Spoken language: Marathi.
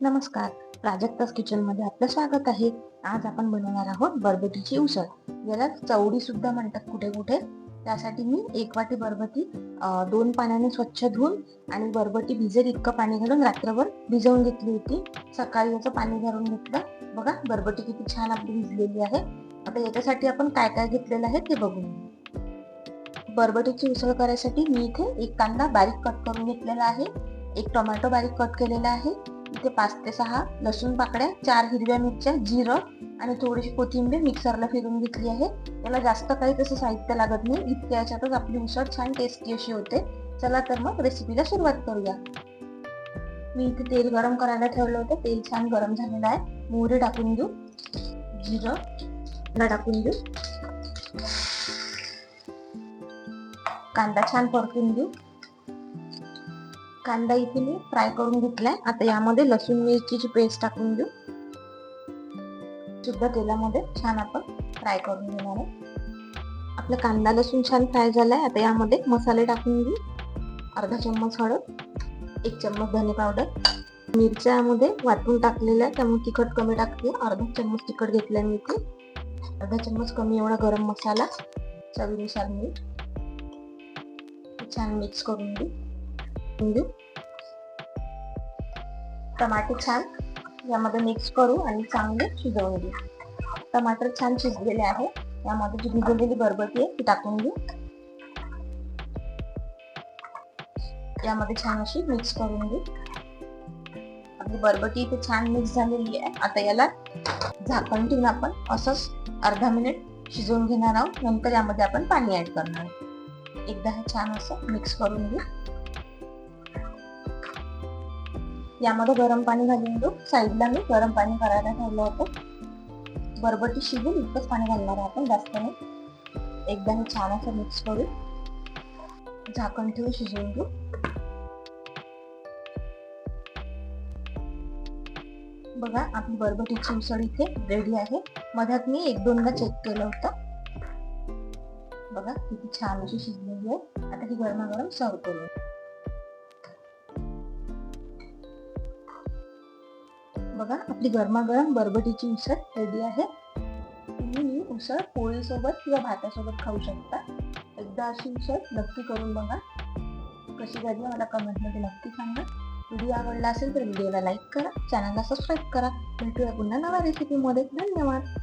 नमस्कार, प्राजक्तास किचन मध्ये आपलं स्वागत आहे. आज आपण बनवणार आहोत बरबटीची उसळ. याला चवडी सुद्धा म्हणतात कुठे कुठे. त्यासाठी मी 1 वाटी बरबटी 2 पाण्याने स्वच्छ धुवून आणि बरबटी भिजेल इतकं पाणी घालून रात्रभर भिजवून घेतली होती. सकाळी याचं पाणी घालून घेतलं. बघा बरबटी किती छान आपली भिजलेली आहे. आता याच्यासाठी आपण काय काय घेतलेलं आहे ते बघून. बरबटीची उसळ करायसाठी मी इथे 1 कांदा बारीक कट करून घेतलेला आहे. 1 टोमॅटो बारीक कट केलेला आहे. इथे 5 ते 6 लसूण पाकळ्या, 4 हिरव्या मिरच्या, जिरं आणि थोडीशी कोथिंबीर मिक्सरला फिरवून घेतली आहे. याला जास्त काही तसं साहित्य लागत नाही. इतक्या याच्यातच आपली उसळ छान टेस्टी अशी होते. चला तर मग रेसिपीला सुरुवात करूया. मी इथे तेल गरम करायला ठेवलं होतं. तेल छान गरम झालेलं आहे. मोहरी टाकून घेऊ, जिरं टाकून घेऊ, कांदा छान परतून घेऊ. कांदा इथे मी फ्राय करून घेतलाय. आता यामध्ये लसूण मिरचीची पेस्ट टाकून घेऊ. सुद्धा तेलामध्ये छान आपण फ्राय करून घेणार आहे. आपला कांदा लसूण छान फ्राय झालाय. आता यामध्ये मसाले टाकून घेऊ. अर्धा चम्मच हळद, 1 चम्मच धने पावडर, मिरच्या यामध्ये वाटून टाकलेल्या त्यामुळे तिखट कमी टाकते. अर्धा चम्मच तिखट घेतलाय मी इथे. अर्धा चम्मच कमी एवढा गरम मसाला, चवीनुसार मीठ. छान मिक्स करून घेऊ. टमाटे छान यामध्ये मिक्स करू आणि चांगले शिजवून घेऊ. टमाटर छान शिजलेले आहे. यामध्ये जी भिजवलेली बरबटी आहे ती टाकून घेऊ. यामध्ये छान अशी मिक्स करून घेऊ. आपली बरबटी इथे छान मिक्स झालेली आहे. आता याला झाकण ठेवून आपण असंच अर्धा मिनिट शिजवून घेणार आहोत. नंतर यामध्ये आपण पाणी ऍड करणार आहोत. एकदा हे छान असं मिक्स करून घेऊ. यामध्ये गरम पाणी घालून घेऊ. साईडला मी गरम पाणी करायला ठेवलं होतं. बरबटी शिजून इतकंच पाणी घालणार आहे आपण, जास्त नाही. एकदा हे छान असं मिक्स करू. झाकण ठेवून शिजवून घेऊ. बघा आपली बरबटीची उसळ इथे रेडी आहे. मध्यात मी 1-2दा चेक केलं होतं. बघा किती छान अशी शिजलेली आहे. आता ही गरमागरम सर्व करू. बघा आपली गरमागरम बरबटीची उसळ रेडी आहे. तुम्ही ही उसळ पोळीसोबत किंवा भातासोबत खाऊ शकता. एकदा अशी उसळ नक्की करून बघा. कशी झाली मला कमेंटमध्ये नक्की सांगा. व्हिडिओ आवडला असेल तर व्हिडिओला लाईक करा, चॅनलला सबस्क्राईब करा. भेटूया पुन्हा नव्या रेसिपीमध्ये. धन्यवाद.